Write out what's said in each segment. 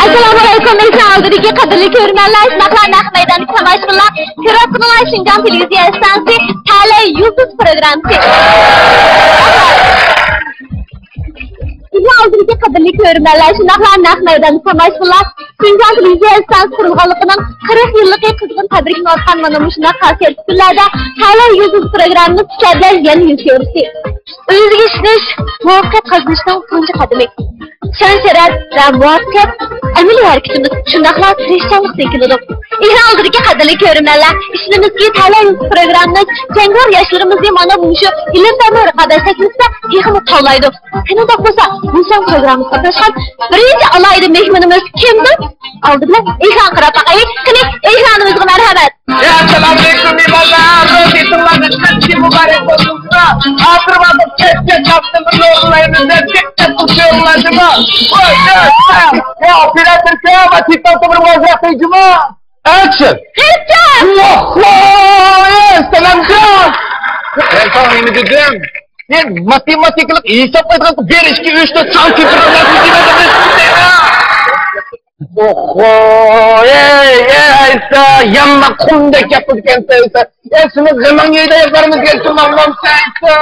Assalamualaikum Aldırıcı qadrli görmənlər, sınaqlar naq meydanı tamaşaçılar, Kırıqlılar Şincan Televiziya İstansı Tələ Yıldız proqramı. Aldırıcı qadrli görmənlər, sınaqlar naq meydanı tamaşaçılar, Şincan Televiziya İstansı qurulğanlığının 40 yıllık qızğın təbrik notqan manımışına xasiyyət günlərdə Tələ Yıldız proqramını sizlərlə yeni yüz görürsü. Özünüzü işiniz, muvaffaqiyat qazanışdan tuncu qadımı. Şan şərəf və muvaffaqiyat əməli hərəkətimiz şundaqlar tirişçanlıq sekilir. İhraldırıcı qadrli görmənlər, işimizki Tələ Yıldız proqramımız cəngvar yaşlarımızı mana bulmuşu ilim və mürəqəbət şəklimizdə yıxımı tavlaydı. Senin de olsa insan programı qatnaşan birinci alaylı mehmanımız kimdir? Aldı bilen İlhan Qarabağay. Kini İlhanımızға mərhəmət. Assalamualaikum İlhanlar. Rozitunlardan kaçı mübarek olsunsa. Hatırmadık keşke çaptığımız oğullarımızda tek kuşuyorlarcıma. Ya Piratır kıyamet TikTok'ta bir vaziyatıycıma. Action! Hepçen! Selamcım! Ben tahmini dedim. Matematiklik hesap etmek 1, 2, 3, 4 sanki programı oho, ey, yanma kundek yapıp kendisi. Esimiz zaman yerde yaparımız gelsin Allah'ım sensin.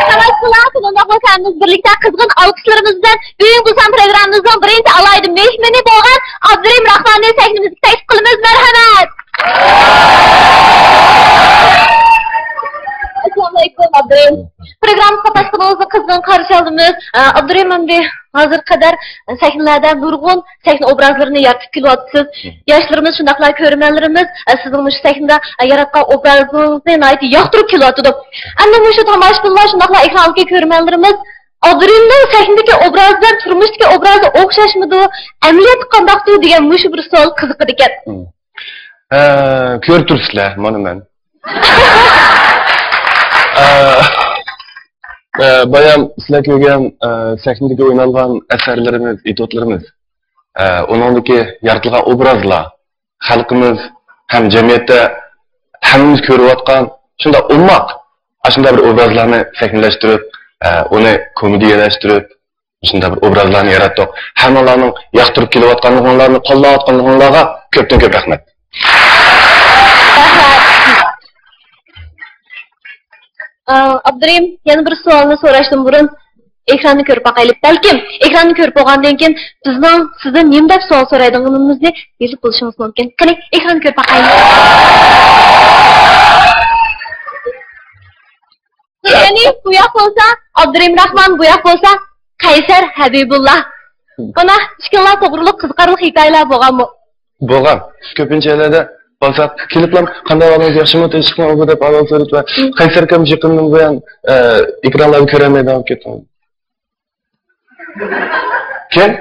Savaşçılar sonunda hoşlandınız birlikte kızgın alkışlarımızdan Büyük Busan programımızdan birinci alaydı mehmeni boğan Abdurrahim Rahman'ın səhnimizi təklif qılımız mərhəmət. Assalamualaikum Abdurrahim. Program kapasitemizi kızgın karşıladığımız Abdurrahim Bey hazır kadar sahnelerden durgun sahne obrazlarını yaratıp kilotsuz. Yaşlarımız, şundaklar görünenlerimiz sizin şu sahnede yaratkan obrazlarınızı ait yaktırıp kilotudu. Annem şu tamaşaçılar, şundaklar ekranlık görünenlerimiz Abdurrahim'den sahnedeki obrazlar, turmuştaki obrazla okşaşmadı, emniyet kandaktı diyen müşü bir sual kızıkı diken. Kör turistler, monumen. Bayan sizler görgen sahnedeki oynalgan eserlerimiz, etotlarımız, onundaki yaratılgan obrazlar, halkımız hem cemiyette hemimiz körüvatkan, şunda olmak, aslında bir obrazlarını sahneleştirip, onu komediyeleştirip, şunda bir obrazlarını yarattık. Hem onların yaktırıp kilovatkanlıklarını, kollavatkanlıklarına köpten köp rahmet. Abdurrahim, yana bir sualını so'rashdan burun ekranni ko'rib boqaylik. Balkim ekranni ko'rib bo'lgandan keyin bizning sizdan nimdek savol so'raydiganimizni bilib bo'lishingiz mumkin. Qani, ekranni ko'rib boqaylik. Ya'ni bu yoq bo'lsa Abdurrahim Rahman, bu yoq bo'lsa Qaysar Habibullah. Buna ishqillar to'g'riliq qiziqarli hikoyalar bo'lganmi? Bo'lgan. Ko'pinchalarda Balsak, kilitlam qanday olanız yaxshimi teshikdan o'g'i deb avval so'raydi va Qaysar kam chiqimdan buyon ekranlarni ko'ramaydi olib ketdim. Kim?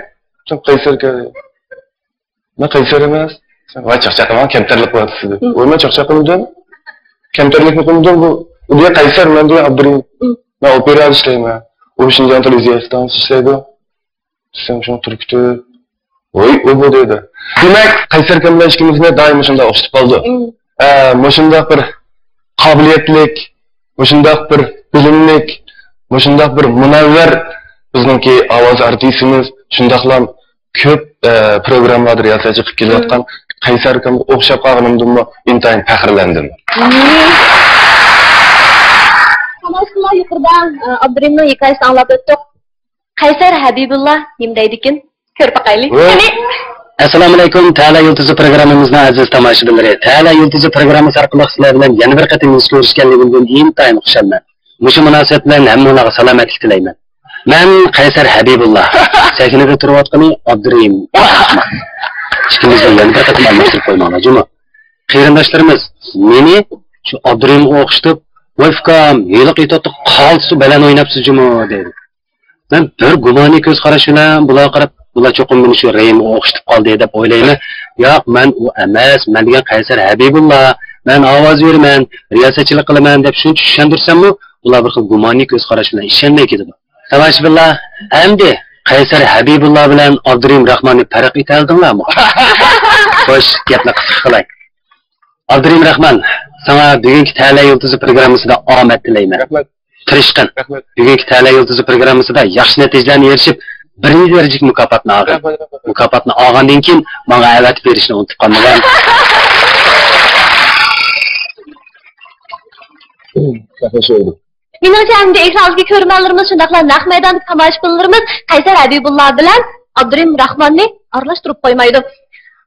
Sen Qaysar ka. Men Qaysar emas. Sen voy chaqchaqaman kamtarlik bo'ladi sizda. O'yma chaqchaqimdan. Kamtarlikni qildim bu. U diye Qaysar, men diye Abdurrahim. Men operatsiya ishlayman. U Şinjan televiziyasidan ishlaydi. Sen shuni turibdi. Oy, o bu dedi. Demek Qaysar bilan ishimizni doim shunday o'xshatib qoldi. Shunday bir qobiliyatlik, shunday bir bilimlik, shunday bir munavvar bizningki ovoz artistimiz, shundaqlam ko'p programmalar yasachi qilib kelayotgan Qaysar akamga o'xshab qolganimdan intayin faxrlandim. Tamaşalar yuqoridan Abdurrahimning hikoyasini anglab o'tdik. Qaysar Habibullah nimdaydi ekan? Ko'rib boqaylik. Assalomu alaykum, Ta'la Yulduzi programmamizning aziz tomoshabinlari. Ta'la Yulduzi programmasi orqali sizlar bilan yana bir qatim ko'rishganligimdan intayin xursandman. Mushu munosabat bilan hammalarga salomatlik tilayman. Men Qaysar Habibullah. Sahnada turayotgani Abdurrahim. Ishimizdan yana bir qatim almashtirib qo'ymoqlar, juma. Qarindoshlarimiz, meni shu Abdurrahimga o'xshatib, "Voyfkam, yiliq etotni qalsi bilan o'ynabsiz juma" dedi. Men bir gumoniy ko'z qarash bilan bular qarab bular cho'qim meni shu Rayimga o'xshatib qoldi deb o'ylayman. Yo'q, men u emas, men degan Qaysar Habibullah, men ovoz beraman, riyosatchilik qilaman deb shuncha tushuntirsammi, ular bir xil gumoniy ko'z qarash bilan ishonmay ketdi. Tomoshabinlar, endi Qaysar Habibullah bilan Abdurrahim Rahmonni farq eta oldinglarmi? Xo'sh, gapni qisqa qilay. Abdurim Rahman, sana bugünkü Tala Yıldızı programmasida omad tilayman. Rahmat. Tirishqin. Rahmat. Bugünkü Tala Yıldızı programmasida yaxshi natijalarni erishib, birinchi darajalik mukofotni oldim. Rahmat. Mukofotni olgandan keyin menga avatib berishni unutib qolmagan. Rahmat. Menimcha endi ekrandagi ko'rmanlarimiz shundaqla naq maydondagi tomoshabinlarimiz Qaysar Habibulloh bilan Abdurim Rahmonni aralashtirib qo'ymaydi.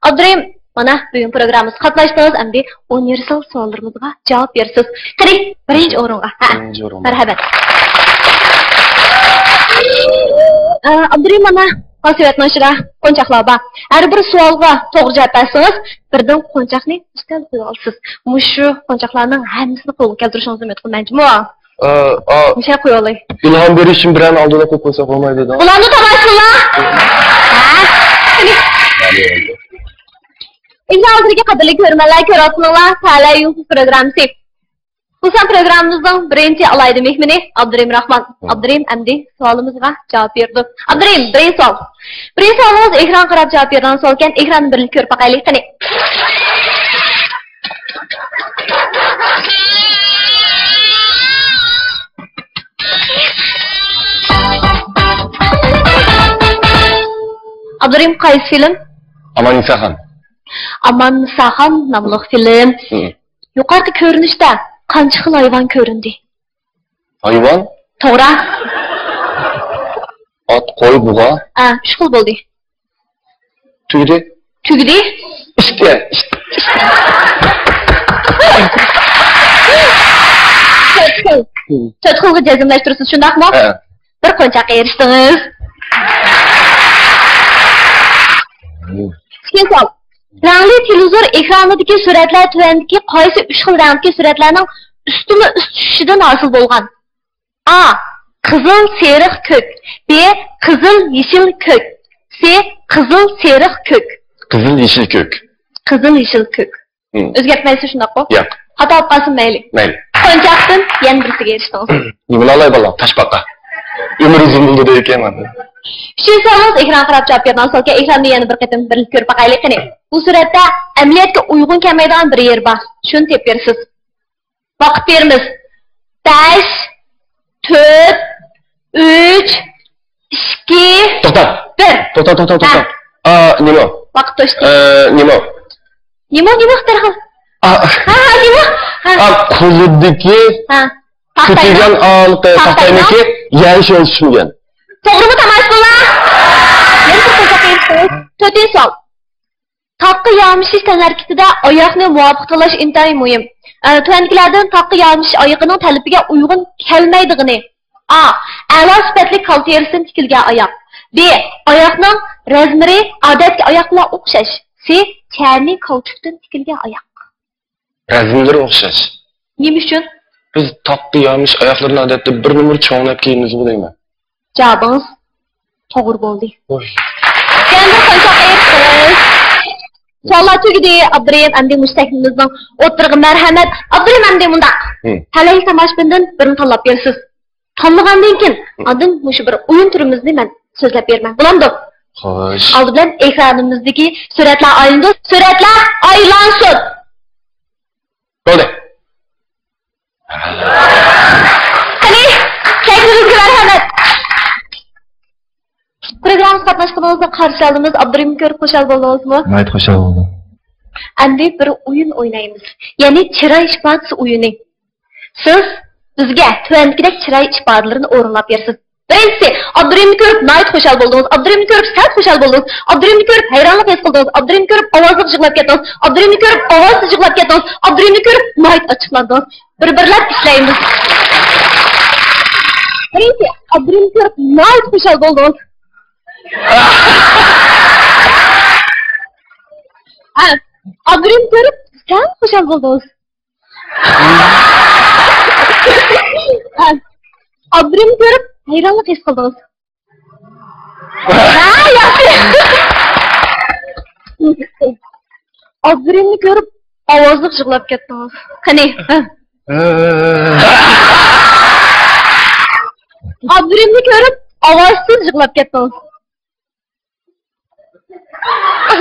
Abdurim, mana bugun programmamizga qatnashdingiz, endi universal savollarimizga javob bersiz. Qani, birinchi o'ringa. Marhamat. Abdurim, mana qosivat noshira qo'nchoqlar bor. Har bir savolga to'g'ri javob bersangiz, birdan qo'nchoqni ustal qo'ya olasiz. Mushu qo'nchoqlarning hammasini qo'lga keltirishingizni umid qilmayman. Nişe koyalım. İlham verişim bir an aldıda koysak olmaydı da. Ulan da tamamsınlar. İnşallah kadırlı görmeler körasınlar. Tala Yıldız programı. Bu son programımızdan birinci alaydı mehmini Abdurim Rahman. Abdurim emdi sualımızga cevap verdi. Abdurim birinci sual. Birinci sualımız ekran qarab cevap verdiğiniz so'lken ekranı birini ko'rib baqaylik. Qani. Abdurim qaysi film? Aman Nisaxon. Aman Nisaxon nomli film. Yuqorqi ko'rinishda qancha xil hayvon ko'rindi? Hayvon? To'g'ri. At, qo'y, bug'a. Ha, 3 xil bo'ldi. Tugdi? Tugdi? İşte. To'rt xilga jazmlashtirasiz, shundaqmi? Ha. Bir qo'nchoqqa erishdingiz. Savol. Rangli televizor ekranidagi suratlar tuvandagi qaysi 3 xil rangdagi suratlarning ustma ust tushishidan hosil bo'lgan? A. Qizil, seriq, ko'k. B. Qizil, yeshil, ko'k. C. Qizil, seriq, ko'k. Qizil, yeşil, kök. Qizil, yeshil, ko'k. O'zgartmaysiz shundaqmi? Yo'q. Xato olib qolsin mayli. Mayli. Qo'nchoqdan yana birisiga erishdingiz. Nima olay bolam, tashbaqa. Umr uzun bo'ldi deyken men. Shu savol ekran qarab javob bergan so'lga ekranni yana bir qatam bir ko'rib baqaylik. Qani, bu suratda amaliyotga uyg'un kelmaydigan bir yer bor. Shuni tep bersiz. Vaqt beramiz. 5 4 3 2 To'xta. 1 To'xta. Nima? Vaqt to'shdi. Nima? Nima darhol? Nima? Qo'lidagi Ha. kutilgan taxtayniki yangi tushungan. To'g'rimi tomoshabinlar? Yana bir qo'shaqaysiz. To'rtinchi savol. Taqqa yog'mishish tanarkitida oyoqni muvofiq tilash intayin muhim. Tuankilardan taqqa yog'mish oyoqining talabiga uyg'un kelmaydigini. A. A'lo sifatli kal terisidan tikilgan oyoq. B. Oyoqning razmeri odatdagi oyoq bilan o'xshash. C. Chani kauchukdan tikilgan oyoq. Razmlari o'xshash. Nima uchun? Biz taqqa yog'mish oyoqlarni odatda bir numar cho'nab kiyimiz bo'laymi? Javobingiz to'g'ri bo'ldi. Oy. Yana qo'nchoq aytdingiz. Savollar tugadi. Abdurim endi mustakimizning o'tirg'i marhamat. Abdurim endi bunda. Talay tomoshabindan birini tanlab bersiz. Tanlagandan keyin oldin mushu bir o'yin turimizni men so'zlab berman. Bo'lamdi? Xo'sh. Oldi bilan ekranimizdagi suratlar oylandi. Suratlar oylansin. Bo'ldi. Qani, kayfingizga marhamat. Programma qatnashganingizda qarshi oldimiz. Abdurim ko'rib xushal bo'ldingizmi? Mayt xushal bo'ldim. Endi bir o'yin o'ynaymiz. Ya'ni chiroy ifodasi o'yini. Siz bizga tuvandagidek chiroy ifodalarini o'rinlab bersiz. Birinchisi, Abdurimni ko'rib mayt xushal bo'ldingiz. Abdurimni ko'rib sal xushal bo'ldingiz. Abdurimni ko'rib hayronlik his qildingiz. Abdurimni ko'rib ovozli yig'lab ketdingiz. Abdurimni ko'rib ovozsiz yig'lab ketdingiz. Abdurimni ko'rib mayt ochiqlandingiz. Bir-birlab ishlaymiz. Birinchi, Abdurimni ko'rib mayt xushal bo'ldingiz. Abdurimni ko'rib sal xushal bo'ldingiz. Abdurimni ko'rib hayronlik his qildingiz. Yaxshi. Abdurimni ko'rib ovozli yig'lab ketdingiz. Qani. Abdurimni ko'rib ovozsiz yig'lab ketdingiz.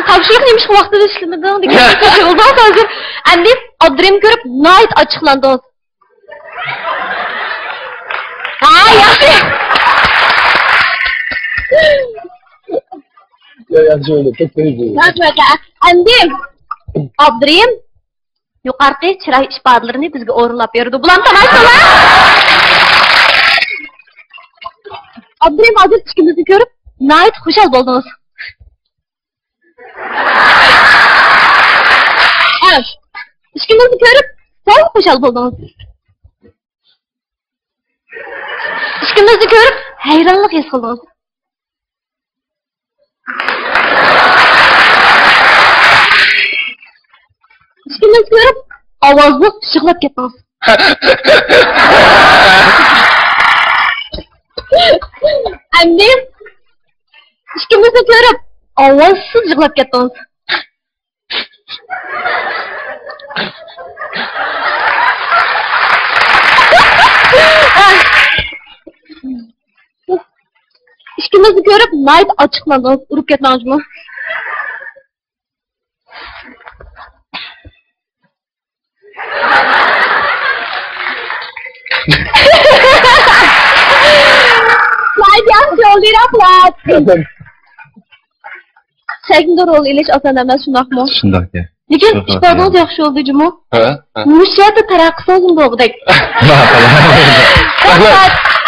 Tavşılık neymiş vaxtida işlemedin degan oldu hozir. Endi Abdurim ko'rib nihoyat ochiqlandingiz. Ha, yaxshi. Yaxshi o'ylab, ketmaydi. Endi Abdurim yuqorqi chiroy ifodalarini bizga o'rinlab berdi. Bularni tomoshalar. Abdurim hozir ishimizni ko'rib nihoyat xushal bo'ldingiz. Evet. İşkimizi görüp sen hoşal buldunuz. İşkimizi görüp hayranlık his kıldınız. İşkimizi görüp avazlı şıklat gittiniz. Annem işkimizi görüp avazsız şıklat gittiniz. İşkimizi görüp night açıkladınız. Urup ketmeniz mi? Night yaxshi o'ylayaplar. Sevgimde rol ilish oson emas, shundaqmi? Shundoq. Lekin ifodamiz yaxshi oldu Jumo. Mushata taraqqiyotni bo'ldik.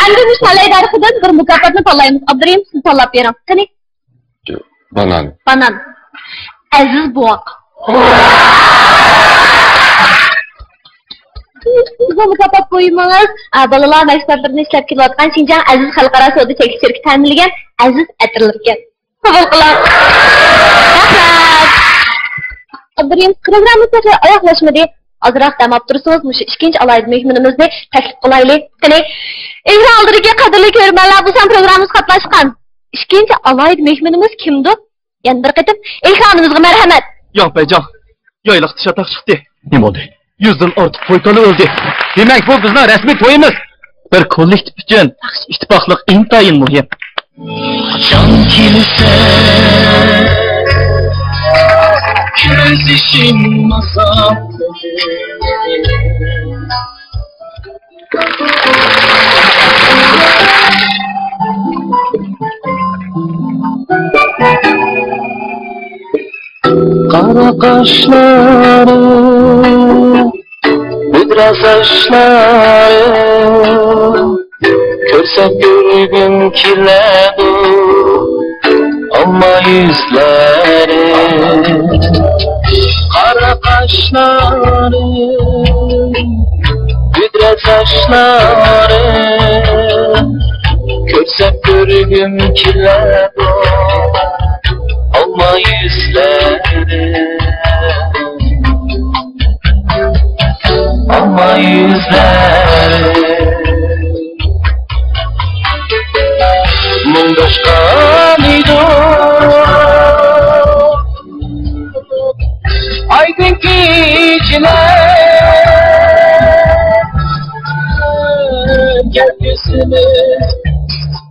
Endi biz talay darxidan bir mukofotni tanlaymiz. Abdurim siz tanlab bering. Qani? Banan. Banan. Aziz buvoq. Siz mukofot qo'ymangiz. Balalar maktablarida ishlab kelayotgan Xinjiang Aziz xalqaro savdo chekish shirkati ta'minlagan Aziz atirlarga. Qabul qilamiz. Rahmat. Abdurim programmamizga oyoqlashmadi. Azroq damab tursangiz, mush ikkinchi alaydi mehmonimizni taklif qilaylik. Qani, ekran oldidagi qadrli ko'rmanlar, bu ham programmamizga qatnashgan. İkinci alaydı mehmonimiz kimdi? Yana bir qatim ekranimizga marhamat. Yo'q, Bayjon. Yo'yliq tishataq chiqdi. Nima bo'ldi? 100 dan ortiq qo'yqoli o'ldi. Demak, bu bizning rasmiy to'yimiz. Bir kollektiv uchun ittifoqlik intayin muhim. Qachon kelsa ko'zishim masam. Qara qoshlari, budra sochlari, ko'rsam ko'rgim keladi, ammo yuzlari. Qara qoshlari, budra sochlari, ko'rsam ko'rgim keladi. Alma yüzleri, alma yüzleri. Mundaşkan idi aydın geceler, gökyüzümüz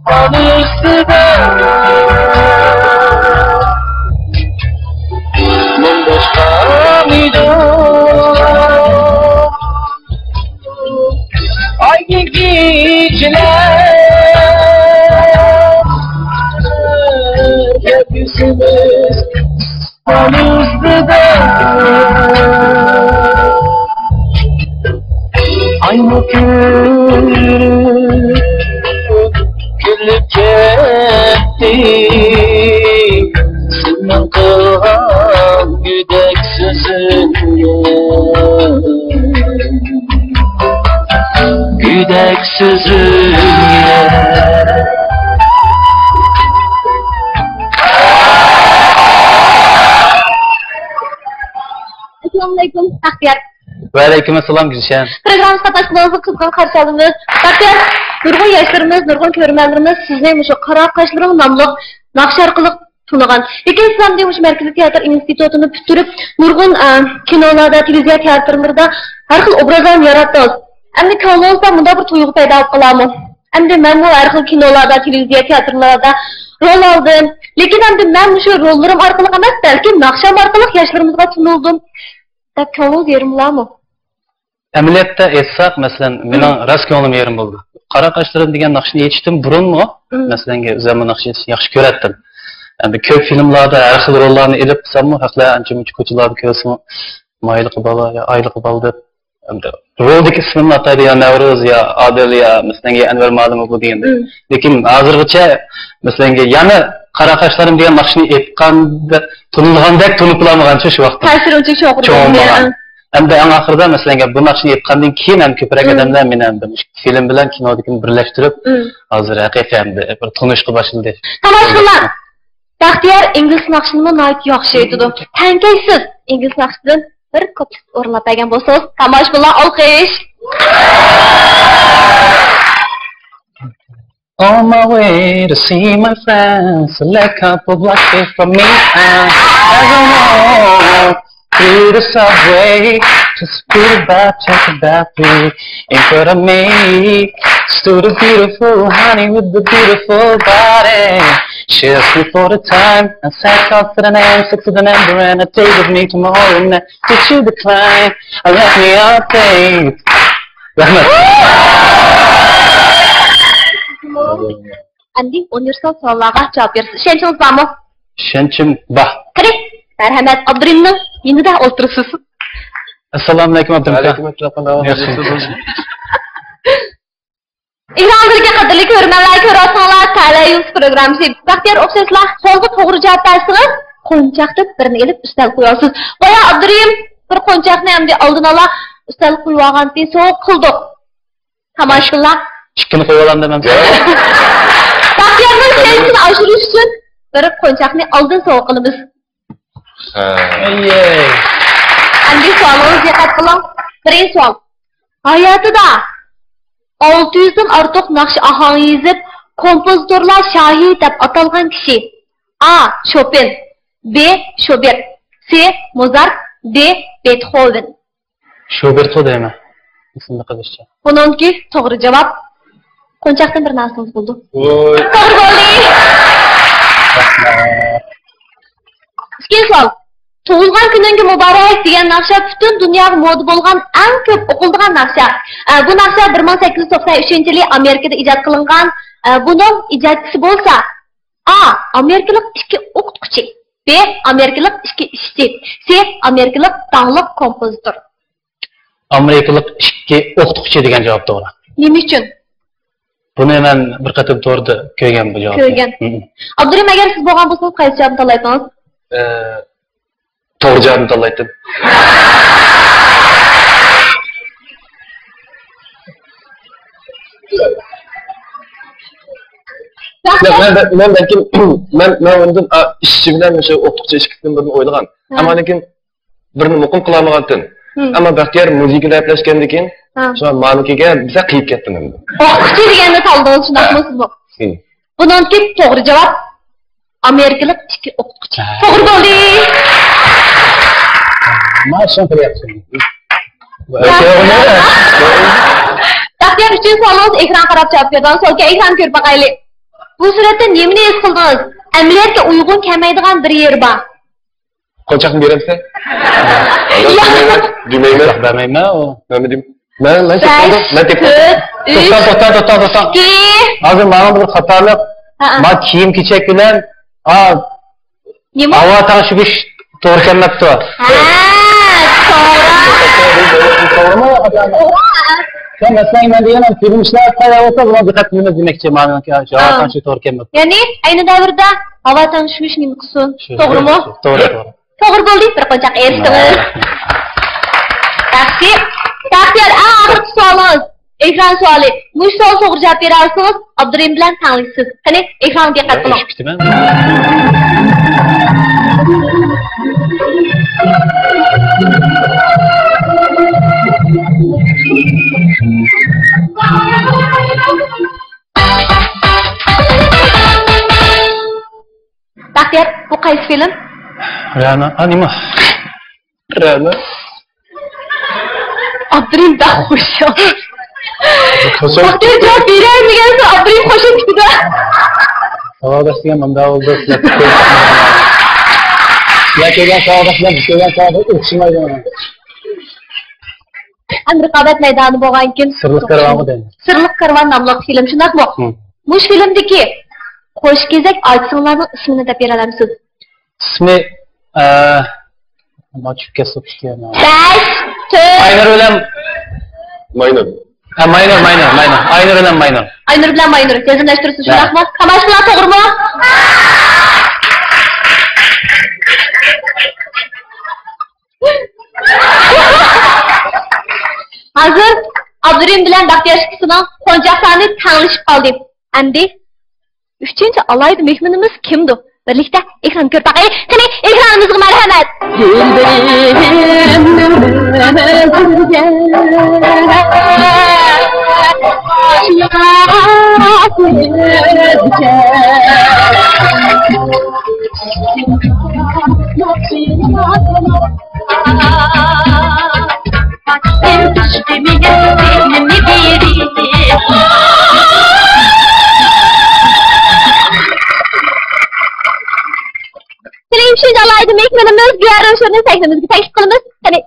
anı üstüde. Aynı geceler gökyüzümüz anızdı. Aynı gün gülüp gitti, senin kılan güdek sözünle, güdek sözünle. Assalamualaikum, Akhtar. Waalaikumsalam Gülşen. Programımız katlaşmanızı kızgın karşı aldınız. Akhtar, nurgun yaşlarımız, nurgun körmenlerimiz sizin şu kara kaşların namlıq, nakş arqılıq tunagan. Lekin sizam demiş Merkezi Tiyatr İnstitutunu pütürüp, nurgun kinolarda, televiziya tiyatrlarda her xil obrazlarını yarattınız. Endi ko'nglinizda bunda bir tuyg'u paydo qilamiz. Endi men bu har xil kinolarda, televiziya tiyatrlarda rol oldim. Lekin endi men shu rollarim orqali emas, balki naqsham orqali yoshlarimizga tunildim. Deb ko'nglingiz yerim bormi? Amaliyotda aytsak, masalan, mening ras ko'nglim yerim bo'ldi. Qara qoshlarim degan naqshni yechdim burunmi? Masalan, o'zim naqshni yaxshi ko'ratdim. Endi ko'p filmlarda har xil rollarni elib qilsammi, haqlar ancha-muncha ko'chalarda ko'rsam, mayliqi bola yo ayliqi bola deb endi roldagi ismimni ataydi ya Navruz ya Adil ya masalan Anvar Ma'lum bu deganda. Lekin hozirgacha masalan yana qara qoshlarim degan naqshni aytganda tunilgandek tunib qolmagancha shu vaqtda. Ta'sir uncha cho'g'ri. Endi eng oxirida masalan bu naqshni aytgandan keyin ham ko'proq odamlar meni endi film bilan kinodikini birlashtirib, hozir haqiqatan bir tunishga boshladi. Tomoshabinlar, Baxtiyor ingliz naqshini nihoyat yaxshi aytadi. Tankaysiz ingliz naqshidan bir koplik o'rlab bergan bo'lsangiz, tomoshabinlar olqish. On my way to see my friends, select couple blocks away from me. I don't know. Through the subway, just feel about, check about me. In front of me, stood a beautiful honey with the beautiful body. She asked me for the time, and sat off to the name, 6 to the number, and a date with me tomorrow night. Did you decline? I left me update. Andi universal so'rovlarga javob bersiz. Ishonchimiz bormi? Ishonchim bor. Kiring, marhamat, Abdurimning yonida o'tirsiz. Assalomu alaykum Abdurim. Ekranlarga qadrli ko'rmanlar, ko'rasizlar, Ta'layuz programmasi. Baxtiyor o'xshashlar, so'lga to'g'ri javob bersangiz, qo'nchaqni birini elib ustal qo'yasiz. Boya Abdurim bir qo'nchaqni ham oldin ola ustal qo'yib olgandan so'ng qildik. Tomoshabinlar, Ikkini qo'yib olam demam. Baxtiyorning sensini oshirish uchun bir qo'nchaqni oldin so'ng qilamiz. Endi savolga diqqat qiling. Birinchi savol. Hayotida 600 dan ortiq naqsh ahang yozib, kompozitorlar shohi deb atalgan kishi. A. Chopin, B. Schubert, C. Mozart, D. Beethoven. Schubert deyman. Ismini qilishcha. Buningki to'g'ri javob. Qo'nchaqdan bir narsangiz bo'ldi. Voy. To'g'ri bo'ldi. Ikkinchi savol. Tug'ilgan kuningiz muborak degan naqsha butun dunyoga moda bo'lgan eng ko'p o'qiladigan naqsha. Bu naqsha 1893-yili Amerikada ijod qilingan. Buning ijodchisi bo'lsa A. Amerikalik ikki o'qituvchi, B. Amerikalik ikki ishchi, C. Amerikalik taniqli kompozitor. Amerikalik ikki o'qituvchi degan javob to'g'ri. Nima uchun? Buni men bir qator to'g'ri ko'rgan bu javobni. Ko'rgan. Abdurim, agar siz bo'lgan bo'lsangiz, qaysi javobni tanlaysiz? To'g'ri javobni tanlaydim. Men balkim men undan ishchi bilan o'sha o'qituvchi ishkidan birini o'ylagan. Ammo lekin birini muqim qila olmagandim. Ammo Baxtiyor muzikada gaplashgandan keyin shu ma'nikiga biza qiyib ketdim endi. O'qituvchi deganda taldingiz, shundaqmi siz? Buningki to'g'ri javob Amerikalik ikki o'qituvchi. To'g'ri bo'ldi. Mash'an qilyapsiz. Baxtiyor uchun savol ekran qarab javob bergan. So'lga ekran ko'rib boqaylik. Bu suratda nimani his qildingiz? Amaliyotga uyg'un kelmaydigan bir yer bor. Qo'nchaqni beramsan? Demayman. Bermayman o. Nima deyim? Men tepdim. To'xta. Hozir mana bir xatolik. Men kiyim kechak bilan nima? Havo tashish to'g'ri kelmabdi. To'g'rimi? Sen masalan men deganim film ishlar tayyorlasa buni diqqat qilmaymiz demoqchi menimki javob tashish to'g'ri kelmabdi. Ya'ni ayni davrda havo tashish nima qilsin? To'g'rimi? To'g'ri. To'g'ri bo'ldi, bir qo'nchaq erishdingiz. Yaxshi. Baxtiyor, oxirgi savolingiz. Ekran savoli. Bu savol to'g'ri javob berarsiz, Abdurim bilan tanishsiz. Qani, ekranga diqqat qiling. Baxtiyor, bu qaysi film? Rana, anima. Rana. Abdurim da xo'sh. Baxtiyor javob bermaygansa, Abdurim qo'shib ketdi. Sahabesiyle manda oldu. Ya kelgan sahabesiyle o'xshamaydi mana. Ham raqobat maydoni bo'lgan ekan. Sirliq karvoni deydi. Sirliq karvon nomli film shundaqmi? Bu filmdagi qo'shkezak aytsinlarning ismini deb bera olamsiz? İsmi Maçıp kesip istiyor. Aynur bilan Maynur. Ha Maynur. Aynur bilan Maynur. Aynur bilan Maynur. Tezlashtirsiz shundaqmi? Qamashlar to'g'rimi? Hozir Abdurim bilan Baxtiyoshkisining qo'njaqlarini tanishib qoldik. Endi 3-alayda mehmonimiz kimdir? Birlikte ekran ko'rib boqaylik. Qani ekranimizga marhamat. Şimdi alaydı mehmanımız güyarın şunu sahnemizi teklif kılınız. Hani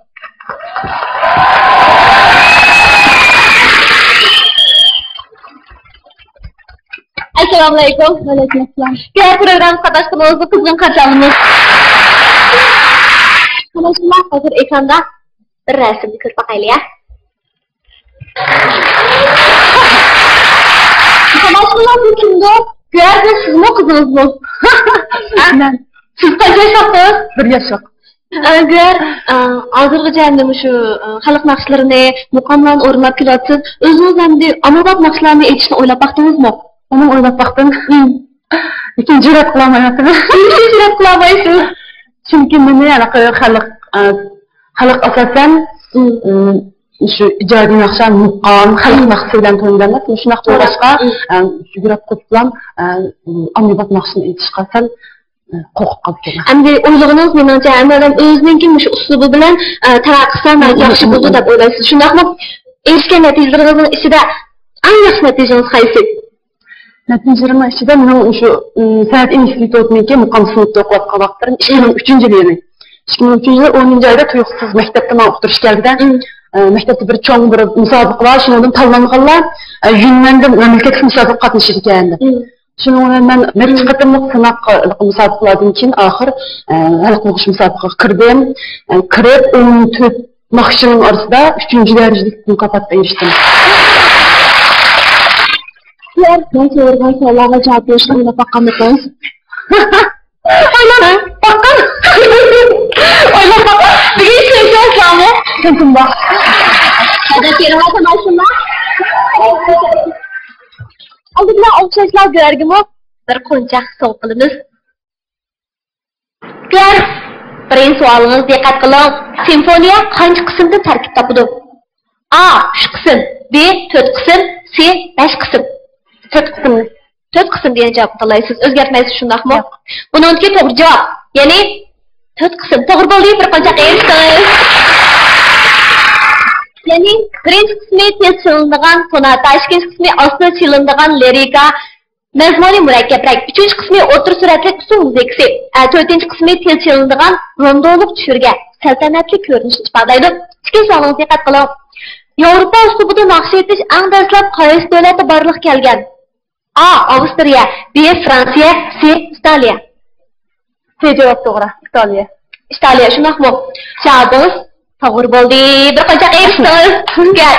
Assalamualaikum. Waalaikumsalam. Güyar program qatnaşqanımızda qizg'in qarşılamız. Qanashlar hozir ekranda bir rasmni ko'rib boqaylik ya. Qanashlar bu kimdir? Güyar sizmi qizingizmi? Siz qancha yoshsiz? 1 yoshlik. Agar hozirgacha endi shu xalq naqshlarini, muqomlarni o'rnab kelyapsiz, o'zingiz endi ommabop naqshlarni aytishni o'ylab baqdingizmi? Uni o'ylab baqdim. Lekin jur'at qilolmayapman. Jur'at qilolmaysiz. Chunki meni xalq asosan shu ijodiy naqshlar, muqom, xalq naqshi bilan to'ylanib, shunaqa to'ylashqa jur'at qilsam, ommabop naqshni aytishga sal qo'rqib qoldim. Endi o'ylig'ingiz menimcha hammadan o'zining shu uslubi bilan taraqqisam yaxshi bo'ldi deb o'ylaysiz. Shundaqmi? Erishgan natijalaringiz ichida eng yaxshi natijangiz qaysi? Natijalarim ichida men shu san'at institutiga muqom sinfda o'qiyotgan vaqtlarim 2003-yil edi. 2003-yil 10-oyda tuyuqsiz maktabda men o'qitirish keldi-da. Maktabda bir cho'ng bir musobaqa bor, shundan tanlanganlar yunlandim mamlakatlik musobaqa qatnashib ekan. Şunun ben neçe qatımlıq sınaq müsabaqalardan keyin axir hal qilish müsabaqaga kirdim. Kirib 14 naqshning orasida 3-darajalik mukofotga erishdim. Ben so'ragan savollarga javob berishni o'ylab boqqanmisiz? O'ylab boqqan. O'ylab boqqan. Bugun so'zlasam, kim bor? Hadi kelma mashina. Aldıkla alçaklar görgümü bir qo'njaq so'q qilamiz. Gör, birinchi savolingiz diqqat qiling. Simfoniya qancha qismdan tarkib topadi? A 3 qism, B 4 qism, C 5 qism. 4 qism. 4 qism degan javob tanlaysiz. O'zgartmaysiz, shundaqmi? Buningki to'g'ri javob. Ya'ni 4 qism. To'g'ri bo'ldi, bir qancha qiyinsiz. Yani birinchi qismi tez chilinadigan sonata, ikkinchi qismi osti chilinadigan lirika, mazmuni murakkabroq, uchinchi qismi o'rta suratli usul muzikasi, to'rtinchi qismi tez chilinadigan rondoliq tushirga, saltanatli ko'rinishni ifodalaydi. Ikkinchi savolga diqqat qiling. Yevropa uslubida naqsh etish eng dastlab qaysi davlatda borliq kelgan? A. Avstriya, B. Fransiya, C. Italiya. C javob to'g'ri. Italiya. Italiya, shundaqmi? Shabos to'g'ri bo'ldi. Bir qancha qiyinchilik. Gel.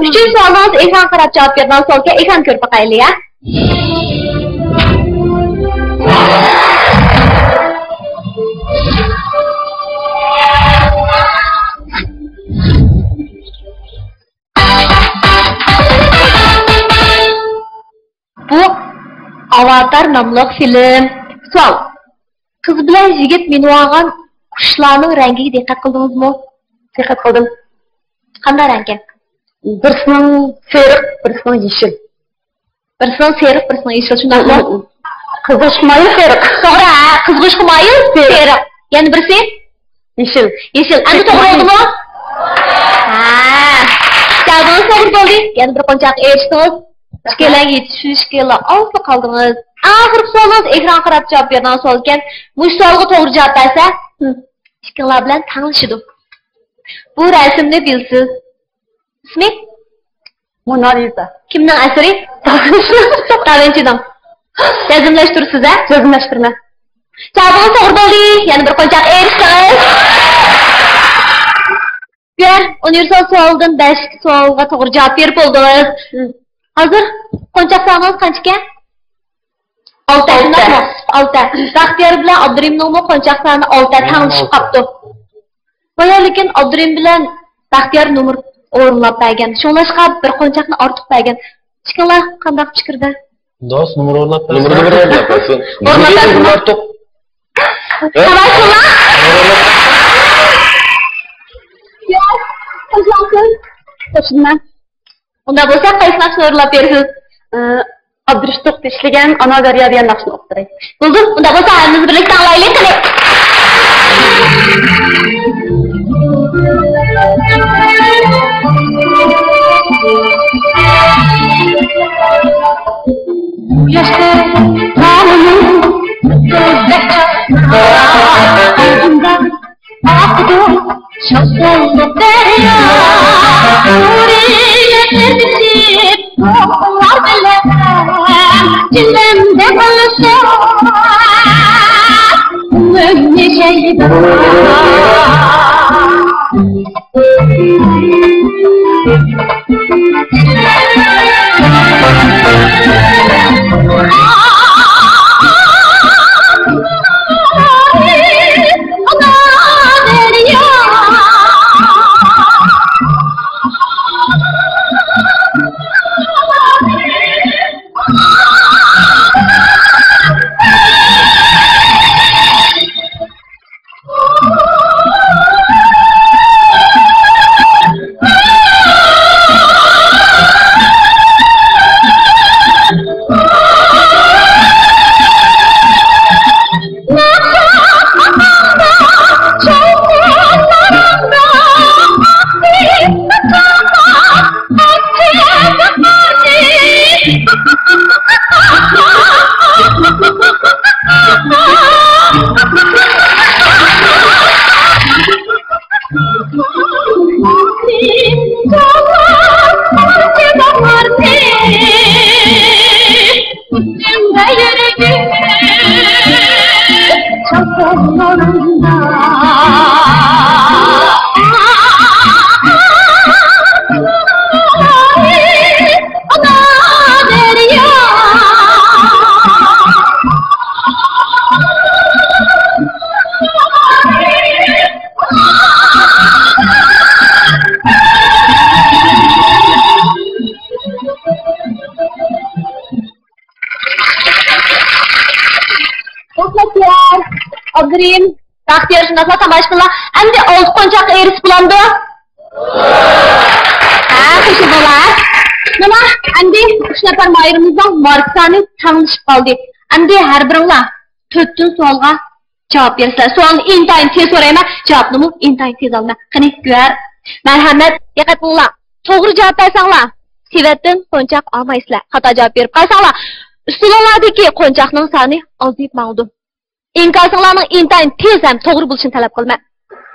Üçüncü sorunuz ekran qarab javob bergan savolga ekran ko'rib boqaylik ya. Bu Avatar nomli film. Savol. Qiz bilan yigit minib olgan qushlarning rangiga diqqat qildingizmi? Diqqat qildim. Qanday rangi? Birisining seriq, birisining yeshil. Birisining seriq, birisining yeshil. Shundaqmi? Qizg'ish-moyi seriq. To'g'ri, qizg'ish-moyi seriq. Yana birisi yeshil. Yeshil. Endi to'g'ri bo'ldimi? Ha. Javob to'g'ri bo'ldi. Yana bir qancha erishdingiz. İşkeler yetişiyor, işkeler altı kaldınız. Ahir soğunuz ekran qarab cevap verdiğiniz soğuz eken. Bu soğuğa doğru cevap verse, işkeler bilen tanışıdı. Bu resimde bilsiz. İsmi? Mona Lisa. Kimden eseri? Da Vinci'den. Yazımlaştır size. Sözümleştirme. Cevabınız doğru oldu. Yani bir koncak eriştiniz. Gör, universal sualdan 5 sualga doğru cevap verip oldunuz. Hazır. Koncak sağınız kaçken? 6. 6. Baxtiyar bilen Abdurimning koncak sağını 6 tanışıp kaptı. Baya lekin Abdurim bilen Baxtiyar numar o'rinlab bergan. Shunlashqa bir qo'nchaqni ortiq bergan. Chiqinglar, qanday fikrda? Do'st, numar o'rnab Numar o'rnab bersin. O'rnab ortiq. Tabassumlar. Ya, qo'shilsin. Qo'shilman. Unda bo'lsa, qaysi naqshni o'rnab berasiz? Abdurishtiq ishlagan Ana Daryo degan naqshni o'qiray. Bo'ldi, unda bo'lsa, hammamiz birlikda anglaylik qilib. Yaşlı dağının gözleri ağzından aktı şaşalı derya Nuriye terbiçip tohumlar bilen Cillemde kalırsa ömrü şeyda Abdurim, Baxtiyar shundoqla tomosha qilinglar. Endi 6 qo'nchoqqa erishib bo'ladi. Ha, xushbo'lar. Nima? Endi 3 nafar moyirimizdan marksani tanishib qoldik. Endi har biringlar 4 savolga javob bersizlar. Savolni intayin tez so'rayman, javobni intayin tez olaman. Qani, ko'r. Marhamat, diqqat qilinglar. To'g'ri javob bersanglar, sevatdan qo'nchoq olmaysizlar. Xato javob berib qolsanglar, ustunlardagi qo'nchoqning soni ozayib ma'lum. İnkasınlarının intayin tez hem doğru buluşunu talep kılma.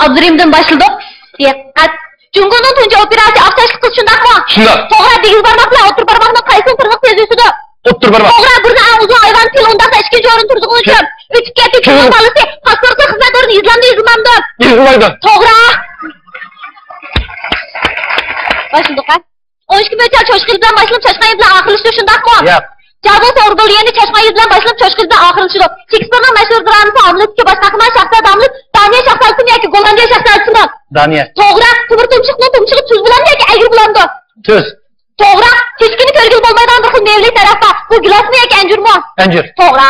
Abdurim'den başladık. Dikkat. Cungunun tunca operasyon aktaşlık kız şundak mı? Şundak. Toğra digiz parmakla otur parmakla kayısın tırgık tezüsüdü. Otur parmak. Toğra birine uzun hayvan til ondakta işkinci orun turduğunu için. Üç keti kızın balısı. Pastorsa hizmetlerini izlandı. İzlandı. Toğra. Başladık ha. 12 metre çoşkılıdan başlayıp çoşkan yedilen akılıştı şundak mı? Yap. Cavabı sorgulu yeni çeşmeyi bilen başlayıp çoşkılıdan akılıştı. Shakespeare'nin meşhur dramisi Hamlet ki baş takılan şahsiyet Hamlet. Daniye şahsiyeti mi ya ki Gollandiya şahsiyeti mi? Daniye. Toğra, tümür tümçüğü tuz bulandı ya ki egri bulandı. Tuz. Toğra, hiçkini körgül bolmaydan bir kıl mevli tarafta. Bu gilas mı ya ki encür mu? Encür. Toğra.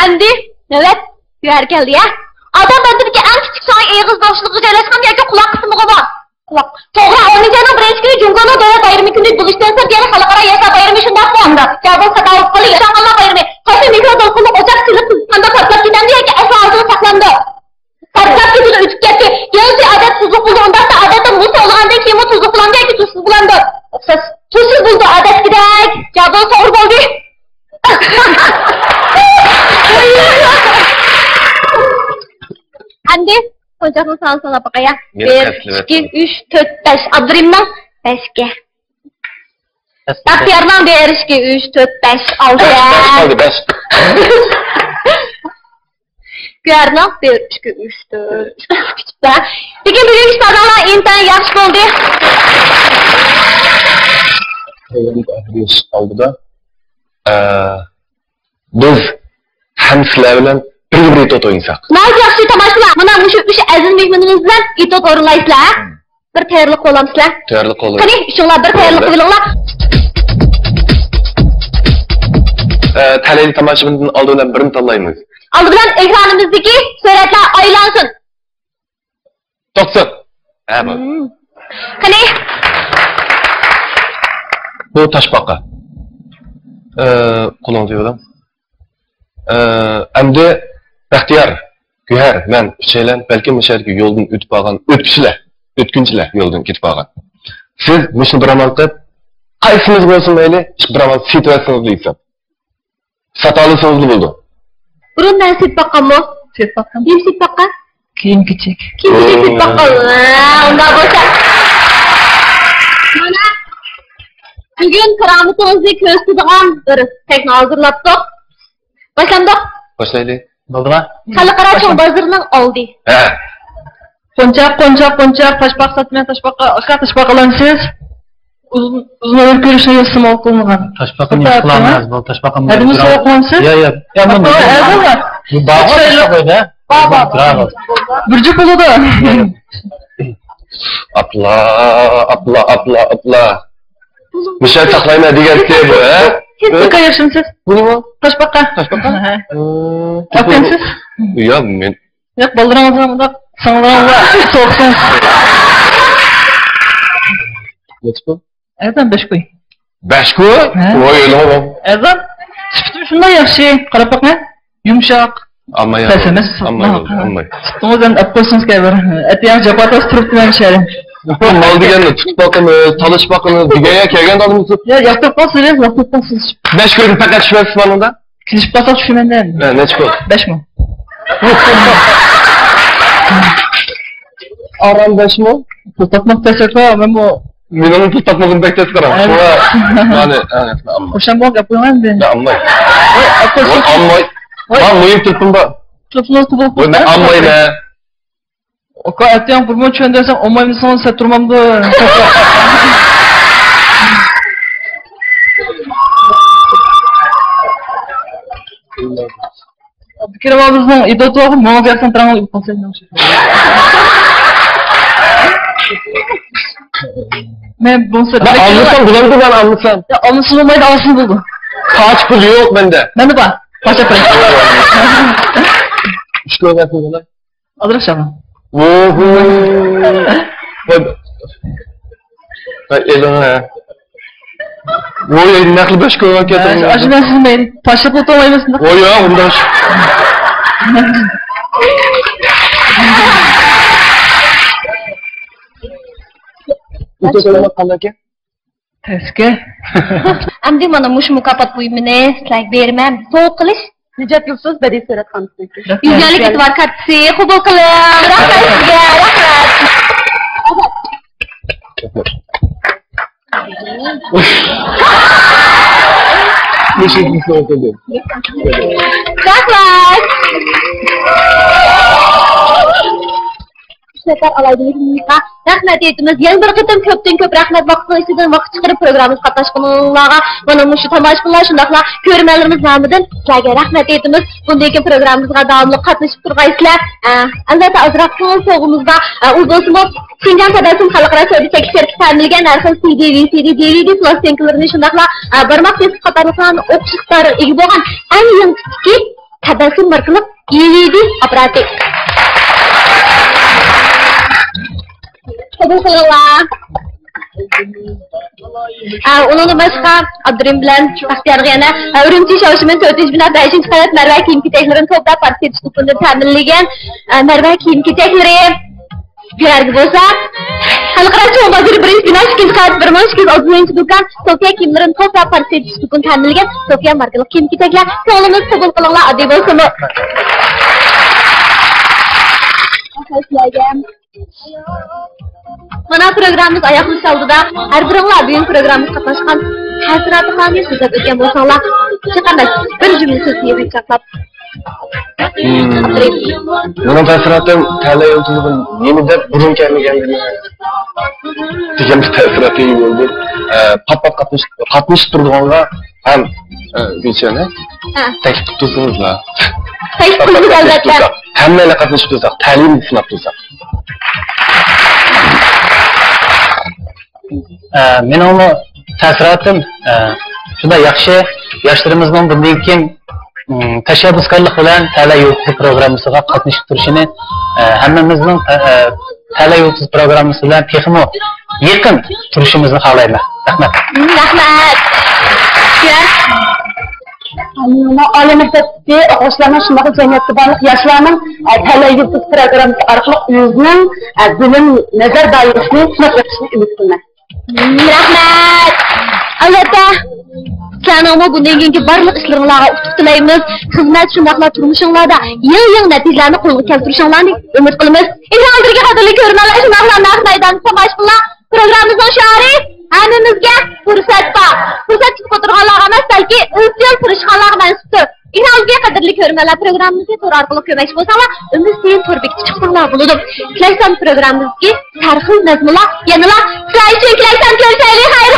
Endi, evet, güher geldi ya. Adam bendeki en küçük sana eğiz başlığı yerleşken ya ki kulak kısmı var. Kulak. Toğra, onun canım birinci günü Cumgana Doğa bayrımı günü buluştansa diğer halkara yasa bayrımı şundan mı onda? Cevabı sakalıp kalı yaşananlar bayrımı. Taşı mikrodolkulu ocak silip kısmında patlak giden diye ki esra ağzını saklandı. Patlak gidiyor üç gitti. Geldi adet tuzluk buldu ondan da adetin Endi ko'nchakni sanasana bakaya. Yine 1, kaslı 2, 3, 4, 5. Abdurimning 5'ga. Baxtiyorning 1, 2, 3, 4, 5, 6. Hadi 5. Güyarning 1, 2, 3, 4. Lekin bugungi ishlardan intayin yaxshi bo'ldi. Oldu da. Biz hem sizler bilen bir itot oynasak. Nayt yaxshi tomoshalar. Mana shu 3 aziz mehmonimiz bilan itot o'rinlaysizlar. Bir tayyorlik qo'lamsizlar. Tayyorlik qo'llaymiz. Qani, ishinglar bir tayyorlik qilinglar. Taleyli tomoshabindan oldin birini tanlaymiz. Oldi bilan ekranimizdagi suratlar aylansın. To'xtat. Ha bu. Qani, Bu Toshbaqa. Qo'lingizga yo'lam. Endi Baxtiyor, Güher, men uchaylan balkim o'sha yo'ldan o'tib qolgan o'tkinchilar yo'ldan ketib qolgan. Siz buni bir amal qilib, qaysimiz bo'lsin mayli, bir amal setvatsangiz deysiz. Satalısanız bo'ldi. burundan sit baqqanmi? Sit baqqan. Kim sit baqqan? Kiyim kichik. Kim sit baqqan? Unda bo'lsa. Mana bugun karamitimizni ko'rsatadigan bir tekno hazırlatdik. Başlandik. Başlaylik. Bo'ldimi? Xalqaro cho'ng bozorining oldi. Ha. Qo'nchaq, toshbaq satmay toshbaqqa, aka toshbaqalarni siz uzun ömür görüşüne yasım olmagan. Toshbaqani yaxshilamaz, bu toshbaqani. Hadi bu so'roq qo'ysiz? Yo'q. Bu bog'ga toshbaqada. Bravo. Burjuk bo'ladi. Apla. Mishal taqlayma degan şey bu, ha? Aka yaxshimisiz? Bu nima? Toshbaqqa. Akansiz? Yo'q, men. Yo'q, baldiramazdan bunda sanglarga so'qsin. Nechta? Azam 5 qo'y. 5 qo'y? Voy, o'yladim. Azam sifati shunday yaxshi, qarab boqma. Yumshoq. Ammay. Ammay. To'g'ridan apqo'ysangiz kerak. Atiyam japatas turibdi men sharim. Mal deganni tutib boqini, talish boqini deganga kelgan odamni. Ya, yoqib qolsangiz, yoqib qolsangiz. 5 qo'yni faqat tushmaysiz mana. Kirishib qolsa tushunmayman. Ha, necha qo'y? 5 ming. Aram 5 ming? Tutmoq tasakla, men bu Men onu tutmag'im bektes qaram. Shuna, mana, o'shanboq gap qo'yaman men. Ammay. Ammay. Ben muyum tuttum ba. Tutmoq tutib. Voy, men ammayla. Oka atyan purmo tushundirsan, olmaymi sonsa turmamdi. Fikrim bizning idoto'g'i ma'lumotlardan tarang olib qolsangiz. Men bunsa Anlasam, bularni ben anlasam. Ya anlasam olmaydi, alsın buldu. Kaç pul yok bende. Bende var. Kaç yapayım? İşte o yapıyor lan. Adraşamam. Oho. Ben elime. Oy, nakli beş koymak getirdim. Acıdan sizmeyin. Paşa foto olmaymasın da. Oy ya, bundan. Itu kalau makan lagi? Teske. Endi mana mush mukofot buyumini sizlarga bermam. So'q qilish. Nicat yurtsiz badiiy suratxon. Yuzalik e'tibor kartasi qabul qiling. Rahmat sizga, rahmat. Teşekkür ederim. Rahmat. Sizlar alaydiganingizga rahmat aytamiz. Yana bir qatam ko'pdan ko'p rahmat vaqtingizni vaqt chiqarib programmamizga qatnashganlarga, mana shu tomoshabinlar shundaqla ko'rmanlarimiz nomidan sizlarga rahmat aytamiz. Bunday programmamizga davomli qatnashib turgaysizlar. Albatta azroq so'g'imizda u bo'lsa Şinjan Tabassum Xalqaro savdo sertifikati ta'minlangan har xil CD, VCD, DVD plastinkalarni shundaqla barmoq test qatorliqlarni o'qish iqtidori ega bo'lgan eng yangi Tabassum markali DVD apparati. Qabul qilinglar. Onun başqa Abdurim bilan Baxtiyorga yana Urumchi Shoshimin 4-5 qavat Marva kiyim-kechaklarni to'plab partiya huquqini ta'minlagan Marva kiyim-kechaklari Gülergi bo'lsa, xalqaro cho'ng bozori 1-bino 2-qavat 1-260 do'kon Sofiya kiyimlarini to'plab partiya huquqini ta'minlagan Sofiya markali kiyim-kechaklar ko'nglimiz qabul qilinglar, oddiy bo'lsin. sizlarga. Mana programımız ayaqlış aldida har biringlar bugun programmamizga qatnashgan ta'sirotlarni so'zlab o'tgan bo'lsanglar, chiqanday bir jumla so'z yig'inchoqlab. Mening ta'siratim ta'la yulduzi nima deb burun kelmaganligini degan ta'siratim bo'ldi. Pat qatnashib turganlar ham Gulchani taklif qilib tursangizlar. Taklif qilib albatta. Hammalar qatnashib tursak, ta'lim sinab tursak. Mening ta'siratim shunda yaxshi yoshlarımızın bundan keyin tashabbuskorlik bilan Ta'la yulduzi programmasiga qatnashib turishini hammamizning Ta'la yulduzi programmasi bilan texmo yaqin turishimizni xohlayman. Rahmat. Rahmat. Olimizda o'quvchilarning shunday jamiyatda bor yoshlarning Ta'la yulduzi programmasi orqali o'zining bilim nazar doirasini sinab o'tishini umid qilaman. Rahmat. Albatta. Sizlarning bundan keyingi barliq ishlaringizga utuq tilaymiz. Xizmat shundaqla turmushingizda yangi natijalarni qo'lga keltirishinglarni umid qilamiz. Hozirgi qadrli ko'rganlar shundaqla naqdaydan tomoshabinlar programmamizning shari hammamizga fursat bor. Fursat kutib o'tirganlarga emas, balki izchil tirishganlarga mansubdir. Hozirgi qadrli ko'rganlar programmamizga to'r orqali ko'makchi bo'lsanglar, umid sen to'r bekitib chiqsanglar bo'ladi. Tilaysan programmamizga har xil nazmlar, yanılar, sizlar uchun tilaysan ko'rishaylik, xayr